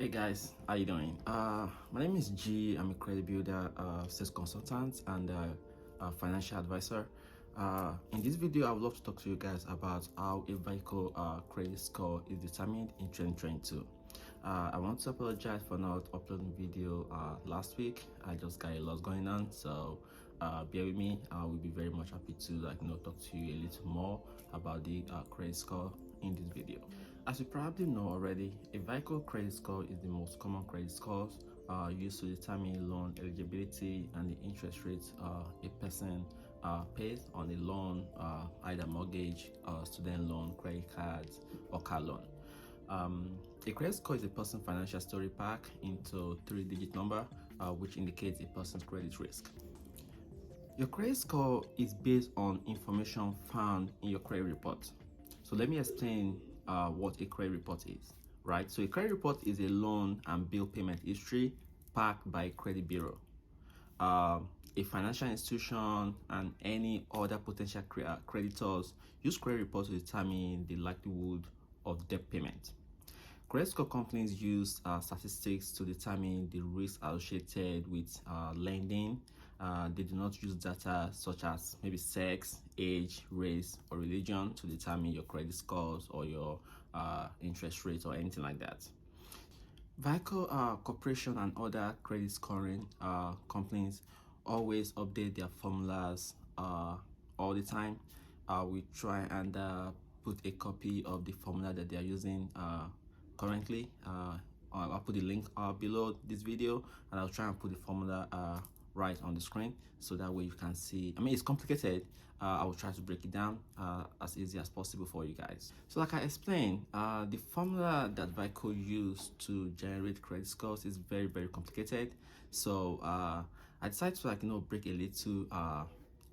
Hey guys, how you doing? My name is G. I'm a credit builder, sales consultant, and financial advisor. In this video, I would love to talk to you guys about how a vehicle credit score is determined in 2022. I want to apologize for not uploading video last week. I just got a lot going on, so bear with me. I will be very much happy to talk to you a little more about the credit score in this video. As you probably know already, a vehicle credit score is the most common credit scores used to determine loan eligibility and the interest rates a person pays on a loan, either mortgage, student loan, credit cards, or car loan. A credit score is a person's financial story packed into 3-digit number, which indicates a person's credit risk. Your credit score is based on information found in your credit report. So let me explain what a credit report is, right? So a credit report is a loan and bill payment history packed by a credit bureau. A financial institution and any other potential creditors use credit reports to determine the likelihood of debt payment. Credit score companies use statistics to determine the risk associated with lending. They do not use data such as maybe sex, age, race, or religion to determine your credit scores or your interest rates or anything like that. Vehicle Corporation and other credit scoring companies always update their formulas all the time. We try and put a copy of the formula that they are using currently. I'll put the link below this video, and I'll try and put the formula right on the screen so that way you can see. I mean, it's complicated. I will try to break it down as easy as possible for you guys. So like I explained, the formula that Vico used to generate credit scores is very complicated. So I decided to break a little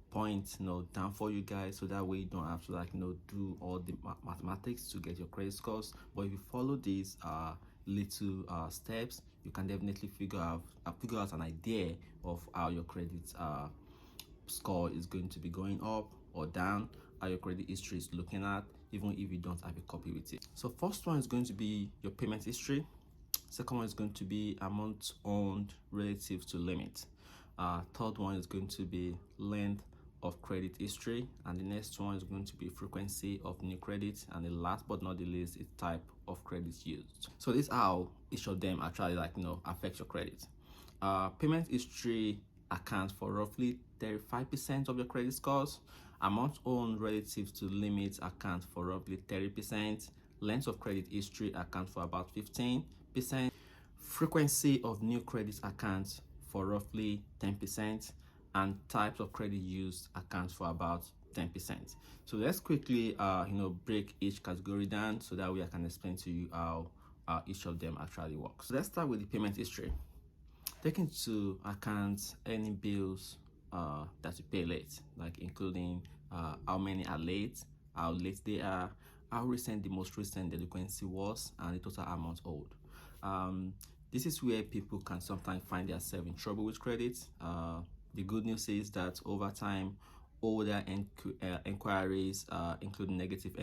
point down for you guys so that way you don't have to do all the mathematics to get your credit scores. But if you follow these little steps, you can definitely figure out an idea of how your credit score is going to be going up or down, how your credit history is looking at, even if you don't have a copy with it. So first one is going to be your payment history. Second one is going to be amount owed relative to limit. Third one is going to be length of credit history, and the next one is going to be frequency of new credit, and the last but not the least is type of credit used. So this is how each of them actually affect your credit. Payment history accounts for roughly 35% of your credit scores. Amount owed relative to limits accounts for roughly 30%. Length of credit history accounts for about 15%. Frequency of new credits accounts for roughly 10%, and types of credit used accounts for about 10%. So let's quickly break each category down so that way I can explain to you how each of them actually works. So let's start with the payment history. Take into account any bills that you pay late, like including how many are late, how late they are, how recent the most recent delinquency was, and the total amount owed. This is where people can sometimes find themselves in trouble with credit. The good news is that over time, older inquiries, including negative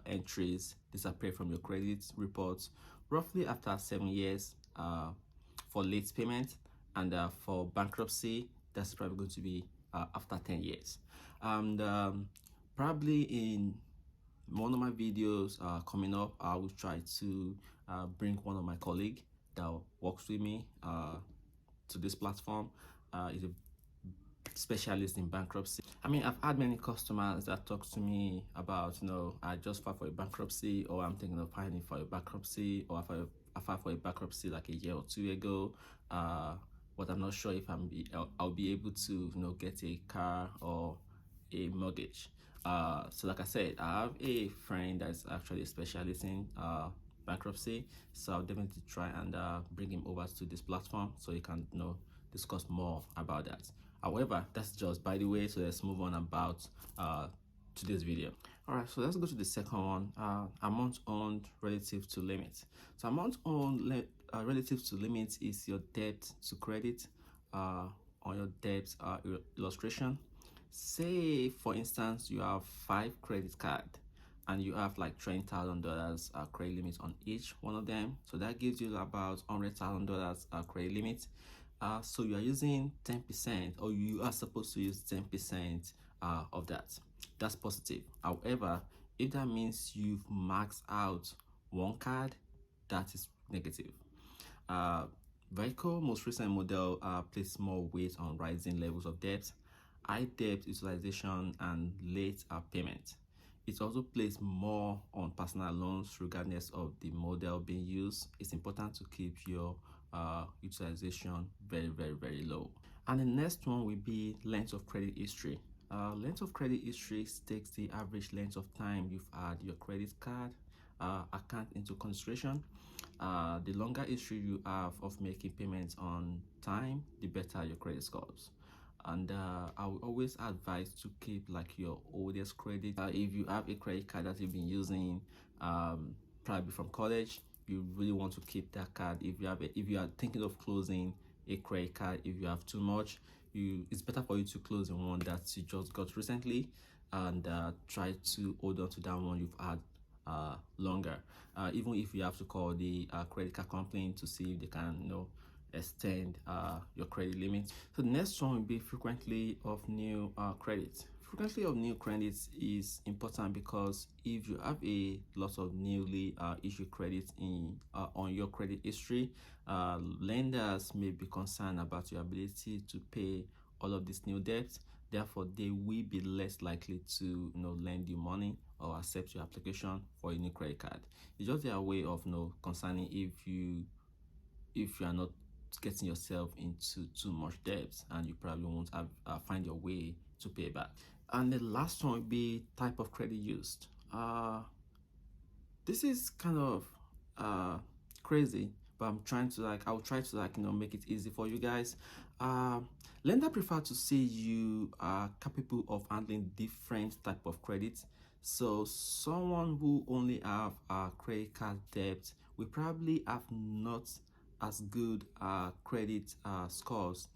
entries, disappear from your credit reports roughly after 7 years for late payment, and for bankruptcy, that's probably going to be after 10 years. And probably in one of my videos coming up, I will try to bring one of my colleagues that works with me to this platform. Is a specialist in bankruptcy. I mean, I've had many customers that talk to me about, I just filed for a bankruptcy, or I'm thinking of filing for a bankruptcy, or I filed for a bankruptcy like a year or two ago, but I'm not sure if I'll be able to get a car or a mortgage. So like I said, I have a friend that's actually a specialist in bankruptcy, so I'll definitely try and bring him over to this platform so he can discuss more about that. However, that's just by the way, so let's move on about today's video. All right, so let's go to the second one, amount owed relative to limit. So amount owed relative to limit is your debt to credit on your debt illustration. Say for instance you have 5 credit cards and you have like $20,000 credit limit on each one of them. So that gives you about $100,000 credit limit. So you are using 10%, or you are supposed to use 10% of that. That's positive. However, if that means you've maxed out one card, that is negative. Vehicle most recent model place more weight on rising levels of debt, high debt utilization, and late payment. It also plays more on personal loans regardless of the model being used. It's important to keep your utilization very low. And the next one will be length of credit history. Length of credit history takes the average length of time you've had your credit card account into consideration. The longer history you have of making payments on time, the better your credit scores. And I will always advise to keep like your oldest credit. If you have a credit card that you've been using probably from college, you really want to keep that card. If you are thinking of closing a credit card, if you have too much, it's better for you to close the one that you just got recently, and try to hold on to that one you've had longer, even if you have to call the credit card company to see if they can extend your credit limit. So the next one will be frequently of new credits. Frequency of new credits is important because if you have a lot of newly issued credits on your credit history, lenders may be concerned about your ability to pay all of these new debts. Therefore, they will be less likely to lend you money or accept your application for a new credit card. It's just their way of concerning if you are not getting yourself into too much debt, and you probably won't find your way to pay back. And the last one would be type of credit used. This is kind of crazy, but I'll try to make it easy for you guys. Lender prefer to see you are capable of handling different type of credit. So someone who only have credit card debt will probably have not as good credit scores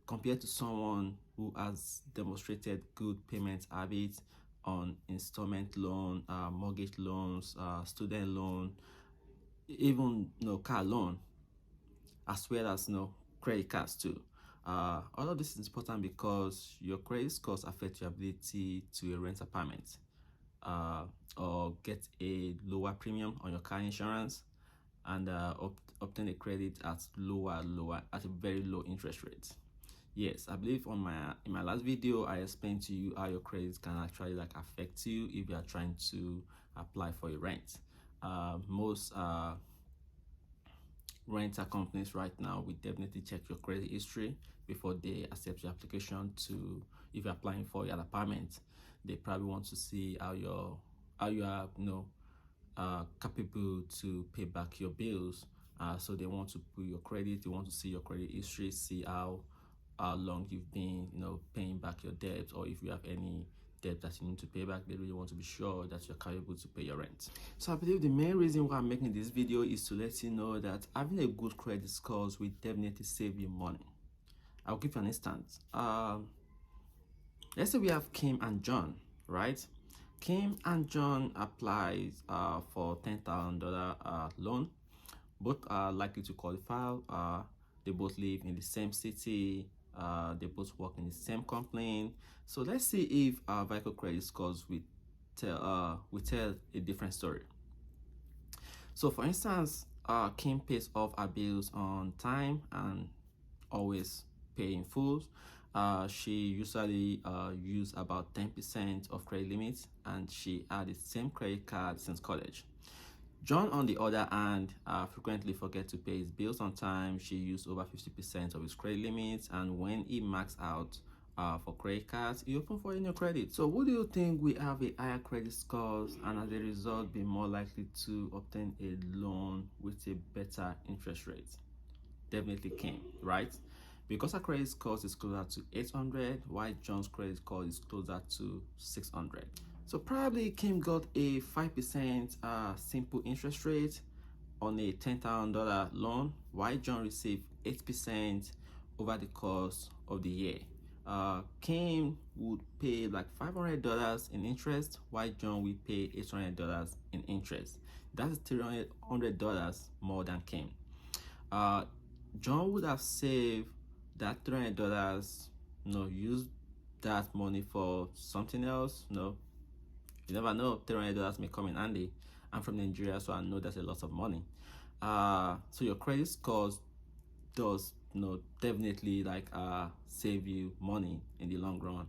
compared to someone who has demonstrated good payment habits on installment loan, mortgage loans, student loan, even car loan, as well as credit cards too. All of this is important because your credit scores affect your ability to rent apartment, or get a lower premium on your car insurance, and obtain a credit at at a very low interest rate. Yes, I believe in my last video I explained to you how your credit can actually affect you if you are trying to apply for a rent. Most rental companies right now will definitely check your credit history before they accept your application. To if you're applying for an apartment, they probably want to see how you are capable to pay back your bills. So they want to put your credit, they want to see your credit history, see how long you've been paying back your debt, or if you have any debt that you need to pay back. They really want to be sure that you're capable to pay your rent. So I believe the main reason why I'm making this video is to let you know that having a good credit scores will definitely save you money. I'll give you an instance. Let's say we have Kim and John, right? Kim and John applied for $10,000 loan. Both are likely to qualify. They both live in the same city. They both work in the same company. So let's see if our vehicle credit scores will tell a different story. So for instance, Kim pays off her bills on time and always pay in full. She usually use about 10% of credit limits, and she had the same credit card since college. John, on the other hand, frequently forget to pay his bills on time. She used over 50% of his credit limits, and when he maxed out for credit cards, he opened for a new credit. So who do you think will have a higher credit scores, and as a result be more likely to obtain a loan with a better interest rate? Definitely Kim, right? Because her credit score is closer to 800, while John's credit score is closer to 600. So probably Kim got a 5% simple interest rate on a $10,000 loan, while John received 8% over the course of the year. Kim would pay like $500 in interest, while John will pay $800 in interest. That's $300 more than Kim. uh John would have saved that $300, use that money for something else. You never know, $300 may come in handy. I'm from Nigeria, so I know that's a lot of money. So your credit scores does, definitely like save you money in the long run.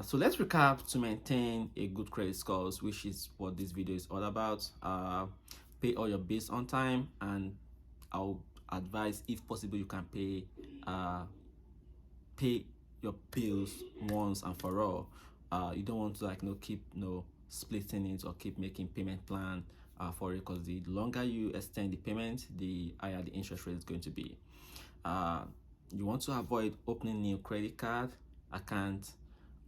So let's recap to maintain a good credit scores, which is what this video is all about. Pay all your bills on time, and I'll advise, if possible, you can pay your bills once and for all. You don't want to keep splitting it or keep making payment plan for it, because the longer you extend the payment, the higher the interest rate is going to be. You want to avoid opening new credit card account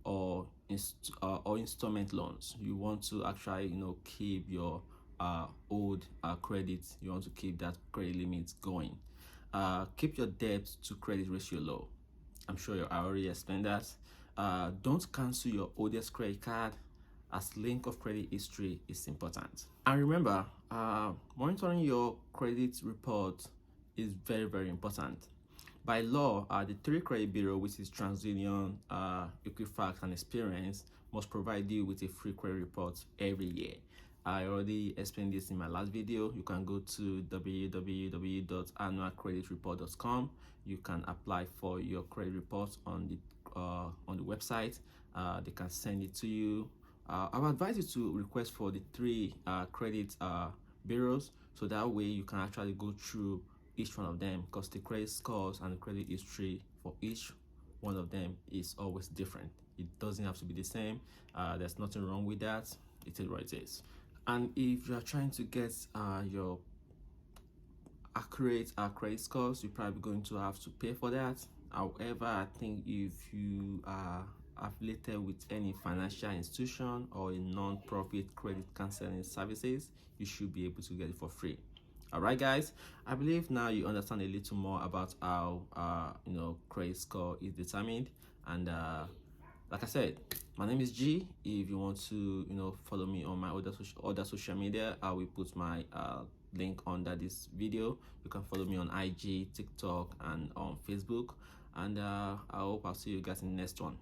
or installment loans. You want to actually keep your old credit. You want to keep that credit limit going. Keep your debt to credit ratio low. I'm sure you already explained that. Don't cancel your oldest credit card, as link of credit history is important. And remember, monitoring your credit report is very, very important. By law, the three credit bureau, which is TransUnion, Equifax, and Experience, must provide you with a free credit report every year. I already explained this in my last video. You can go to www.annualcreditreport.com. You can apply for your credit report on the website. They can send it to you. I would advise you to request for the three credit bureaus, so that way you can actually go through each one of them, because the credit scores and the credit history for each one of them is always different. It doesn't have to be the same. There's nothing wrong with that. It is what it is. And if you are trying to get your accurate credit scores, you're probably going to have to pay for that. However, I think if you are affiliated with any financial institution or a non-profit credit counseling services, you should be able to get it for free. All right, guys, I believe now you understand a little more about how credit score is determined. And like I said, my name is G. If you want to follow me on my other social media, I will put my link under this video. You can follow me on IG, TikTok, and on Facebook. And I hope I'll see you guys in the next one.